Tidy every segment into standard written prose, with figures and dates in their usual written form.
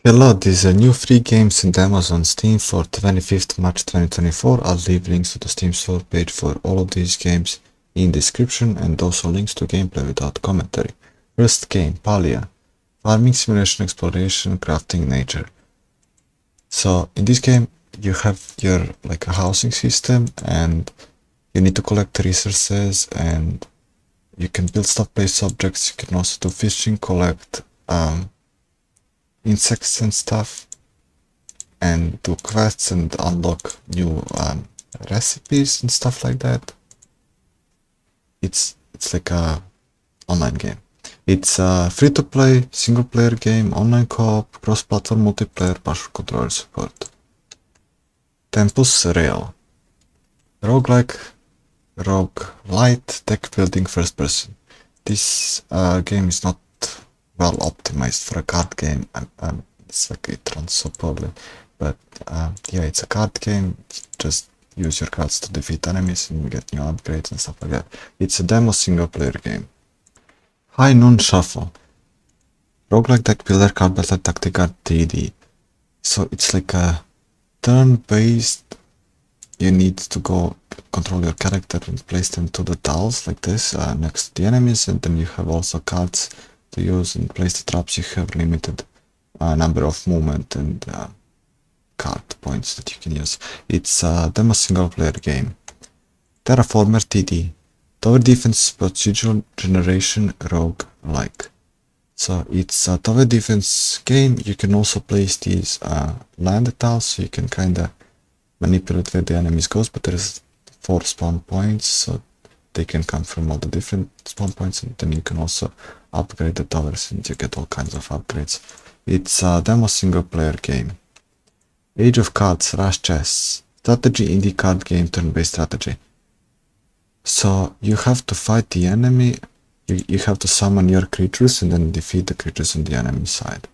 Hello, these are new free games and demos on Steam for 25th March 2024. I'll leave links to the Steam store page for all of these games in description and also links to gameplay without commentary. First game, Palia. Farming, simulation, exploration, crafting, nature. So in this game you have your like a housing system and you need to collect resources and you can build stuff, place objects, you can also do fishing, collect insects and stuff, and do quests and unlock new recipes and stuff like that. It's like a online game. It's a free-to-play single-player game, online co-op, cross-platform multiplayer, partial controller support. Tempus Rail. Roguelike, roguelite, deck building first person. This game is not well optimized for a card game. It's like it runs so poorly, but yeah, it's a card game. Just use your cards to defeat enemies and get new upgrades and stuff like that. It's a demo single player game. High Noon Shuffle. Roguelike deck builder card battle tactic card TD. So it's like a turn-based. You need to go control your character and place them to the tiles like this next to the enemies, and then you have also cards to use and place the traps. You have limited number of movement and card points that you can use. It's a demo single player game. Terrorformer TD. Tower defense procedural generation rogue-like. So it's a tower defense game. You can also place these land tiles, so you can kinda manipulate where the enemies goes, but there's 4 spawn points, so they can come from all the different spawn points, and then you can also upgrade the towers and you get all kinds of upgrades. It's a demo single player game. Age of Cards, Rush Chess. Strategy indie card game, turn-based strategy. So you have to fight the enemy, you have to summon your creatures and then defeat the creatures on the enemy side.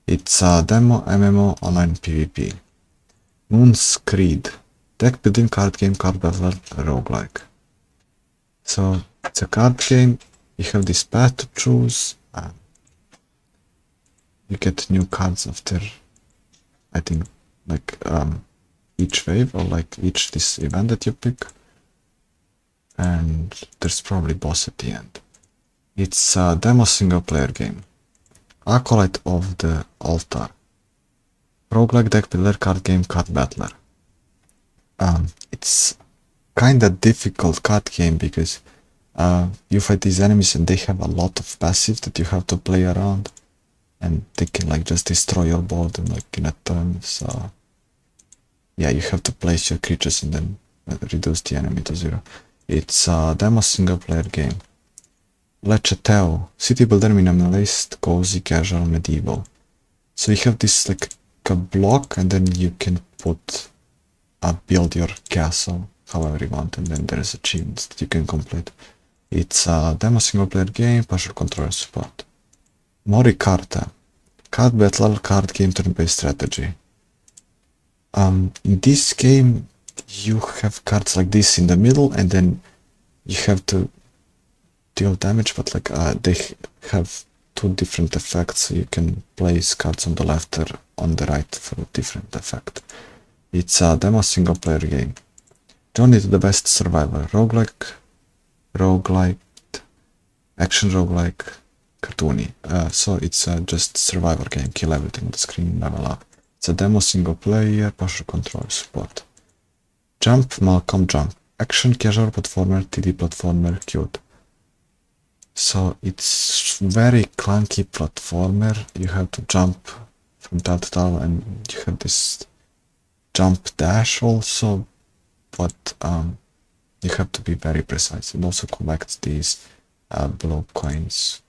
It's a demo MMO online PvP. Moon's Creed. Deck building card game, card battle, roguelike. So it's a card game, you have this path to choose, you get new cards after, I think, like each wave or like each this event that you pick, and there's probably boss at the end. It's a demo single player game. Acolyte of the Altar. Roguelike deck builder card game, card battler. It's kinda difficult card game because you fight these enemies and they have a lot of passive that you have to play around, and they can like just destroy your board in like in a turn. So yeah, you have to place your creatures and then reduce the enemy to 0. It's a demo single player game. Château. City builder, minimalist, cozy, casual, medieval. So you have this like a block, and then you can put build your castle however you want, and then there's achievements that you can complete. It's a demo single player game, partial controller support. Mori Carta. Card battle, card game, turn-based strategy. In this game you have cards like this in the middle, and then you have to deal damage, but like they have 2 different effects, so you can place cards on the left or on the right for a different effect. It's a demo single player game. Journey to the Best Survivor. Roguelike, action roguelike, cartoony. So it's just survivor game, kill everything on the screen, level up. It's a demo single player, partial controller support. Jump, Malcolm Jump. Action, casual, platformer, TD platformer, cute. So it's very clunky platformer. You have to jump from tile to tile, and you have this jump dash also, but you have to be very precise. It also collects these blue coins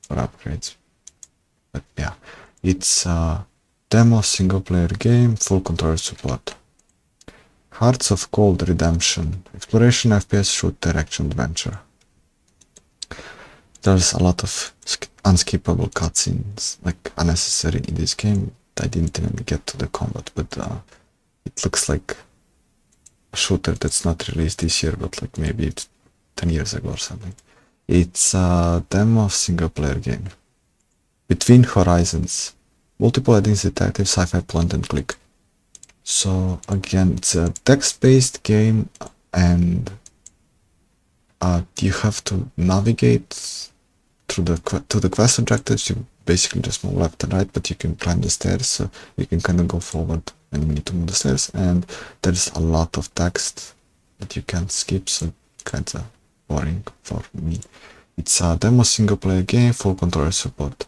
for upgrades. But yeah, it's a demo single player game, full controller support. Hearts of Gold Redemption. Exploration FPS shooter action adventure. There's a lot of unskippable cutscenes, like unnecessary in this game. I didn't even get to the combat, but it looks like a shooter that's not released this year, but like maybe 10 years ago or something. It's a demo single player game. Between Horizons. multiple headings, detective, sci-fi, point and click. So again, it's a text-based game, and you have to navigate through the quest objectives. You basically just move left and right, but you can climb the stairs, so you can kind of go forward when you need to move the stairs. And there's a lot of text that you can't skip, so kind of boring for me. It's a demo single-player game, full controller support.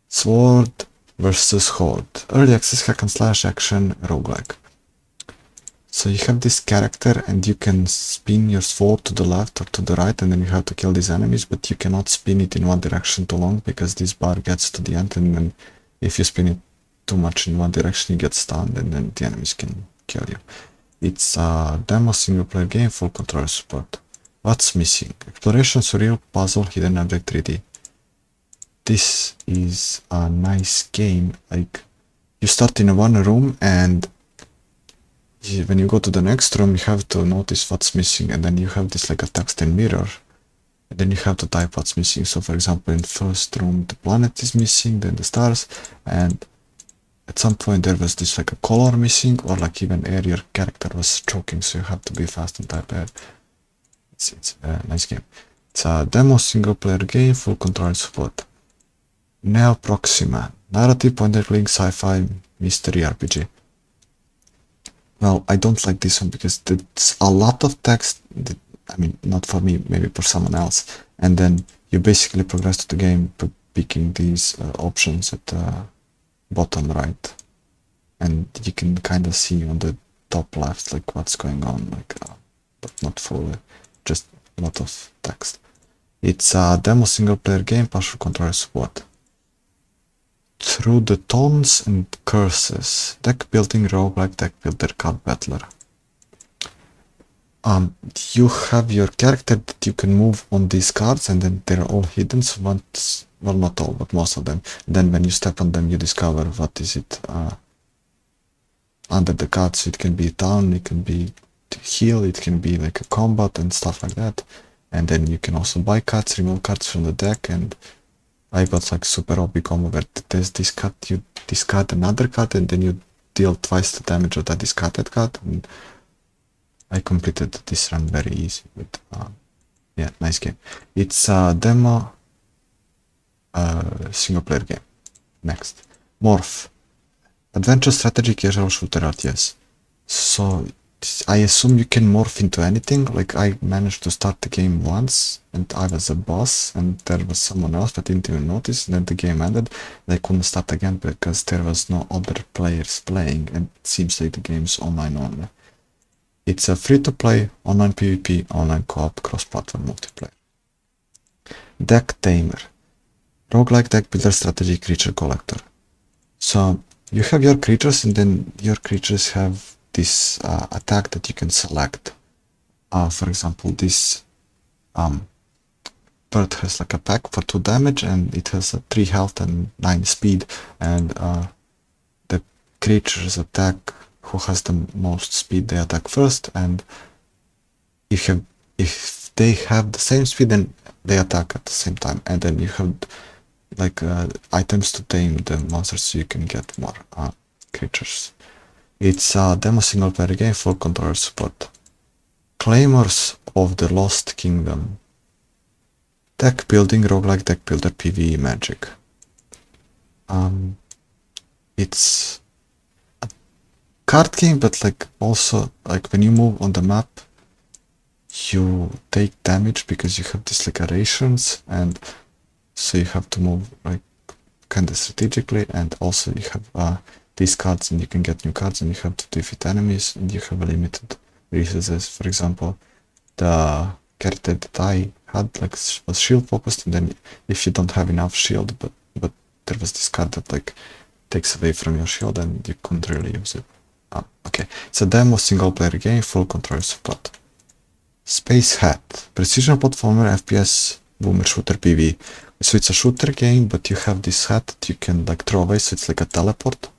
Sword versus Horde. Early access hack and slash action roguelike. So you have this character and you can spin your sword to the left or to the right, and then you have to kill these enemies, but you cannot spin it in one direction too long because this bar gets to the end, and then if you spin it too much in one direction you get stunned and then the enemies can kill you. It's a demo single player game, full controller support. What's missing? Exploration, surreal, puzzle, hidden object 3D. This is a nice game. Like, you start in one room, and when you go to the next room you have to notice what's missing, and then you have this like a text and mirror, and then you have to type what's missing. So for example, in first room the planet is missing, then the stars, and at some point there was this like a color missing, or like even air, your character was choking, so you have to be fast and type air. It's a nice game. It's a demo single player game, full controller support. Neoproxima, narrative point and click sci-fi mystery RPG. Well, I don't like this one because it's a lot of text that, I mean, not for me, maybe for someone else, and then you basically progress to the game picking these options at the bottom right, and you can kind of see on the top left like what's going on, like but not fully, just a lot of text. It's a demo single player game, partial controller support. Through the Thorns and Curses, deck building roguelike deck builder card battler. You have your character that you can move on these cards, and then they're all hidden, so once, well, not all, but most of them. Then when you step on them you discover what is it under the card. So it can be a town, it can be to heal, it can be like a combat and stuff like that. And then you can also buy cards, remove cards from the deck, and I got like super OP combo where there's this card, you discard another card, and then you deal twice the damage of that discarded card. And I completed this run very easy with, yeah, nice game. It's a demo single player game. Next, Morph, adventure strategy casual shooter RTS. So I assume you can morph into anything. Like, I managed to start the game once and I was a boss and there was someone else but didn't even notice, and then the game ended and I couldn't start again because there was no other players playing, and it seems like the game's online only. It's a free-to-play online PvP, online co-op, cross-platform multiplayer. Decktamer, roguelike deck builder strategy creature collector. So you have your creatures, and then your creatures have this attack that you can select. For example, this bird has like a pack for 2 damage, and it has a 3 health and 9 speed, and the creatures attack who has the most speed, they attack first, and if they have the same speed, then they attack at the same time, and then you have like items to tame the monsters so you can get more creatures. It's a demo single player game, full controller support. Claymores of the Lost Kingdom, deck building roguelike deck builder PvE magic. It's a card game, but like also like when you move on the map you take damage because you have these like rations, and so you have to move like kind of strategically, and also you have these cards and you can get new cards, and you have to defeat enemies, and you have a limited resources. For example, the character that I had like was shield focused, and then if you don't have enough shield, but there was this card that like takes away from your shield and you couldn't really use it. Okay, it's a demo single player game, full controller support. Space Hat, precision platformer FPS boomer shooter PvE. So it's a shooter game, but you have this hat that you can like throw away, so it's like a teleport.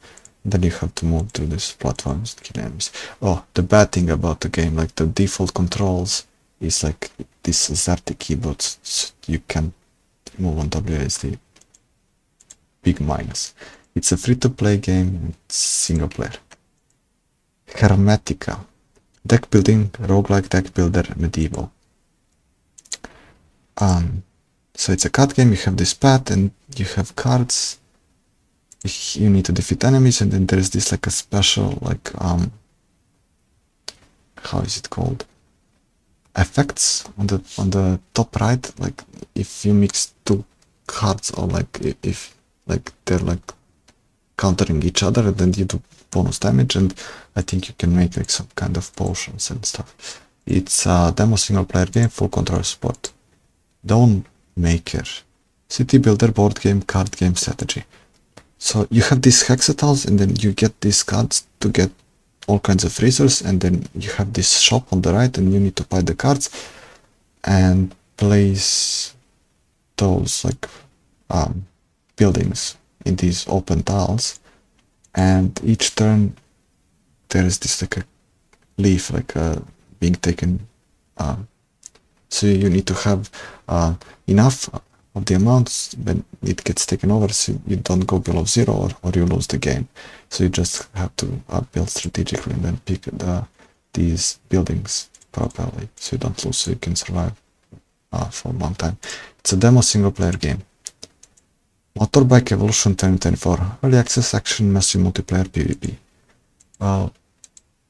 Then you have to move through these platforms to kill enemies. Oh, the bad thing about the game, like the default controls is like this ZRT keyboard, so you can't move on WASD. Big minus. It's a free-to-play game, it's single player. Hermetica. Deck building, roguelike deck builder, medieval. So it's a card game, you have this pad and you have cards. You need to defeat enemies, and then there is this like a special like how is it called? Effects on the top right, like if you mix two cards, or like if like they're like countering each other, and then you do bonus damage, and I think you can make like some kind of potions and stuff. It's a demo single player game, full control support. Dawnmaker, city builder, board game, card game, strategy. So you have these hexatiles, and then you get these cards to get all kinds of resources, and then you have this shop on the right, and you need to buy the cards and place those like buildings in these open tiles, and each turn there is this like a leaf like being taken, so you need to have enough of the amounts when it gets taken over, so you don't go below zero, or you lose the game. So you just have to build strategically and then pick these buildings properly, so you don't lose, so you can survive for a long time. It's a demo single player game. Motorbike Evolution 2024, early access action massive multiplayer PvP. Well,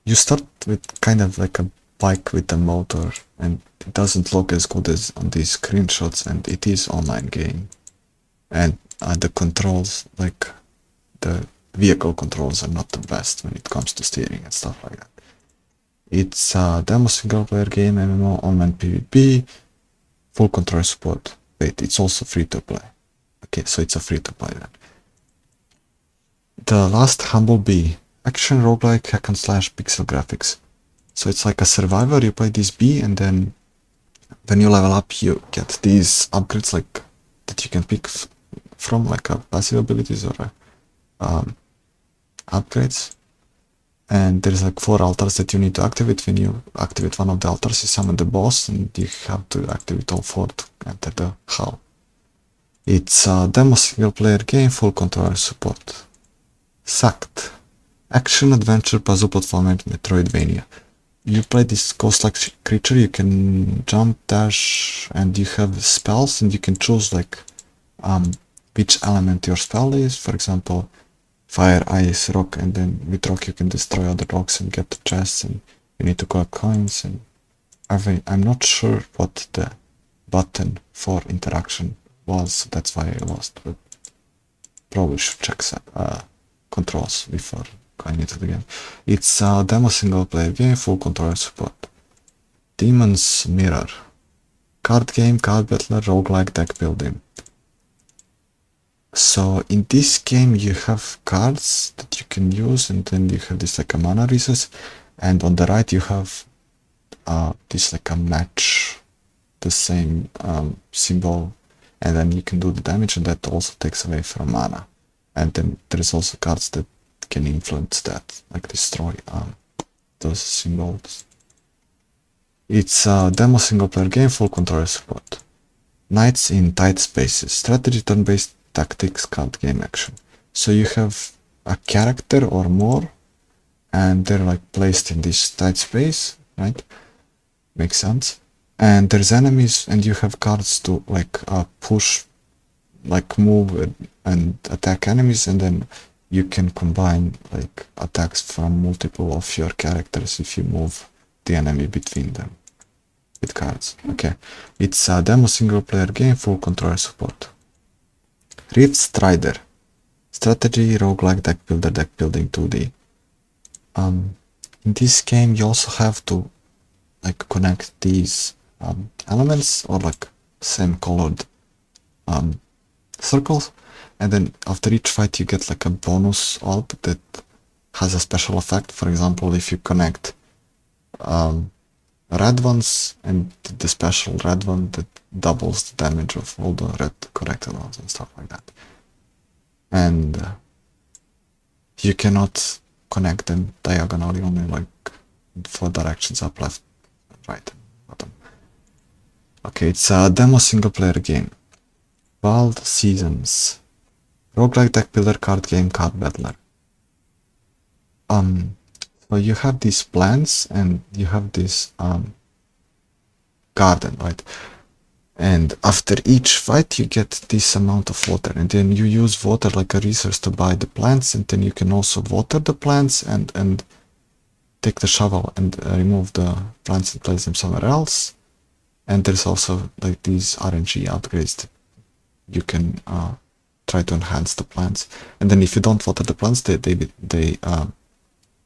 you start with kind of like a bike with a motor, and it doesn't look as good as on these screenshots, and it is online game, and the controls, like the vehicle controls, are not the best when it comes to steering and stuff like that. It's a demo single player game, MMO, online PvP, full control support. Wait, it's also free to play. Okay, so it's a free to play then. The Last Humble Bee, action roguelike hack and slash pixel graphics. So it's like a survivor, you play this bee, and then when you level up you get these upgrades like that you can pick from, like passive abilities or upgrades. And there's like 4 altars that you need to activate. When you activate one of the altars, you summon the boss, and you have to activate all 4 to enter the hall. It's a demo single player game, full controller support. SAK'D, action adventure puzzle platformer Metroidvania. You play this ghost-like creature, you can jump, dash, and you have spells, and you can choose like which element your spell is. For example, fire, ice, rock, and then with rock you can destroy other rocks and get the chests, and you need to collect coins. And I'm not sure what the button for interaction was, so that's why I lost, but probably should check controls before going into the game. It's a demo single player game, full controller support. Demon's Mirror, card game, card battler, roguelike deck building. So in this game you have cards that you can use, and then you have this like a mana resource, and on the right you have this like a match, the same symbol, and then you can do the damage, and that also takes away from mana. And then there's also cards that can influence that, like destroy those symbols. It's a demo single player game, full controller support. Knights in Tight Spaces, strategy turn-based tactics card game action. So you have a character or more, and they're like placed in this tight space, right? Makes sense. And there's enemies, and you have cards to like push, like move and attack enemies, and then you can combine like attacks from multiple of your characters if you move the enemy between them with cards. Okay, it's a demo single player game, full controller support. Riftstrider, strategy roguelike deck builder, deck building 2D. In this game you also have to like connect these elements, or like same colored circles, and then after each fight you get like a bonus alt that has a special effect. For example, if you connect red ones, and the special red one that doubles the damage of all the red connected ones and stuff like that. And you cannot connect them diagonally, only like 4 directions, up, left, right, bottom. Okay, it's a demo single player game. Wild Seasons, Roguelike deck builder, card game, card battler. So you have these plants and you have this garden, right? And after each fight you get this amount of water, and then you use water like a resource to buy the plants, and then you can also water the plants and take the shovel and remove the plants and place them somewhere else. And there's also like these RNG upgrades that you can try to enhance the plants. And then if you don't water the plants, they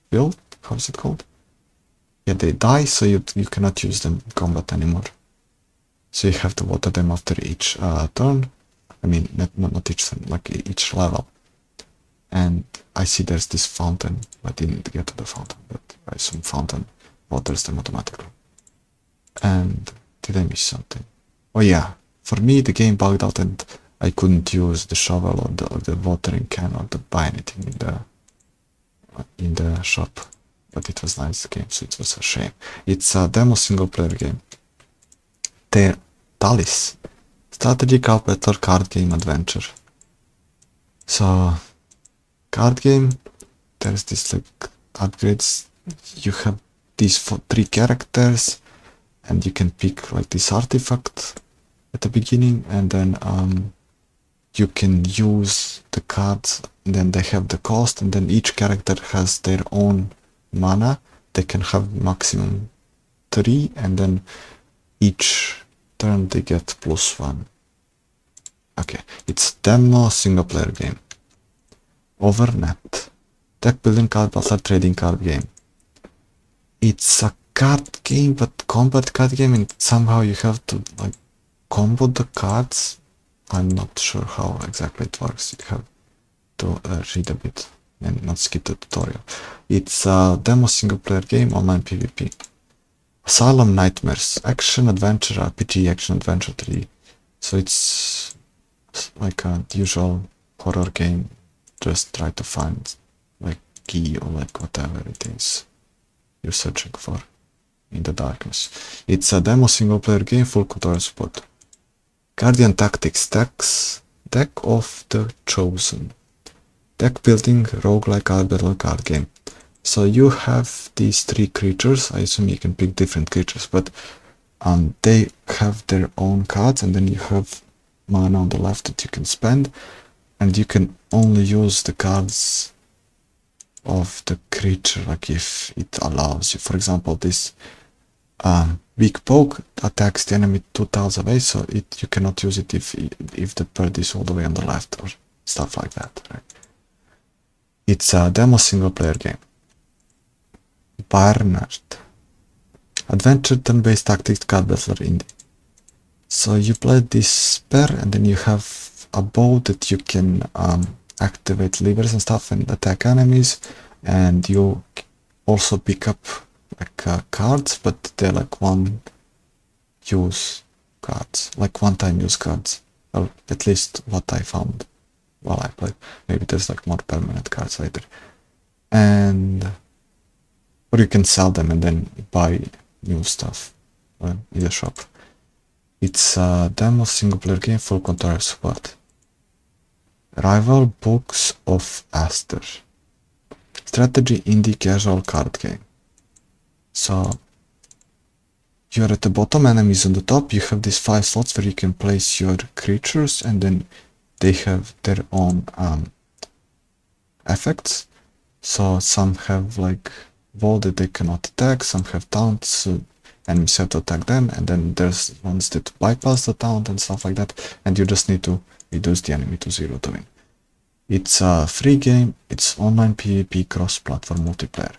build, how's it called? Yeah, they die, so you cannot use them in combat anymore. So you have to water them after each turn. I mean, not each turn, like each level. And I see there's this fountain. I didn't get to the fountain, but I assume fountain waters them automatically. And did I miss something? Oh yeah, for me the game bugged out and I couldn't use the shovel or the watering can or to buy anything in the shop. But it was a nice game, so it was a shame. It's a demo single player game. Talis, strategy battle card game adventure. So card game, there's this like upgrades. You have these 3 characters and you can pick like this artifact at the beginning, and then you can use the cards, and then they have the cost, and then each character has their own mana. They can have maximum 3, and then each turn they get +1. Okay, it's demo single player game. Overnet, deck building card battle trading card game. It's a card game, but combat card game, and somehow you have to like combo the cards. I'm not sure how exactly it works. You have to read a bit and not skip the tutorial. It's a demo single player game, online PvP. Asylum Nightmares, action adventure RPG, action adventure 3D. So it's like a usual horror game. Just try to find like key or like whatever it is you're searching for in the darkness. It's a demo single player game, full tutorial support. Guardian Tactics deck of the chosen. Deck building roguelike card battle card game. So you have these 3 creatures. I assume you can pick different creatures, but they have their own cards, and then you have mana on the left that you can spend, and you can only use the cards of the creature, like if it allows you. For example, this weak poke attacks the enemy 2 tiles away, so you cannot use it if the bird is all the way on the left or stuff like that. Right? It's a demo single player game. Bearnard, adventure turn-based tactics card battler indie. So you play this spear, and then you have a bow that you can activate levers and stuff and attack enemies, and you also pick up like cards, but they're like one use cards, like one time use cards, or at least what I found while I played. Maybe there's like more permanent cards later, and or you can sell them and then buy new stuff in the shop. It's a demo single player game, full tutorial support. Rival Books of Aster, strategy indie casual card game. So you're at the bottom, enemies on the top. You have these 5 slots where you can place your creatures, and then they have their own effects. So some have like wall that they cannot attack, some have taunts, so enemies have to attack them, and then there's ones that bypass the taunt and stuff like that, and you just need to reduce the enemy to 0 to win. It's a free game, it's online PvP cross-platform multiplayer.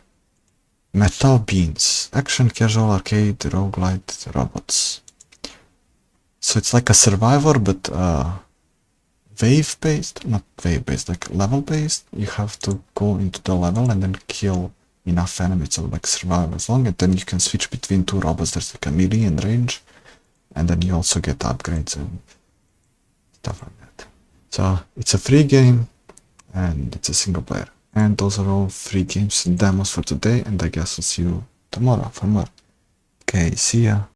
Metal Beans, action, casual, arcade, roguelite, robots. So it's like a survivor, but wave-based, not wave-based, like level-based. You have to go into the level and then kill enough enemies to like survive as long, and then you can switch between 2 robots. There's like a melee and range, and then you also get upgrades and stuff like that. So it's a free game and it's a single player. And those are all free games and demos for today, and I guess I'll see you tomorrow for more. Okay, see ya.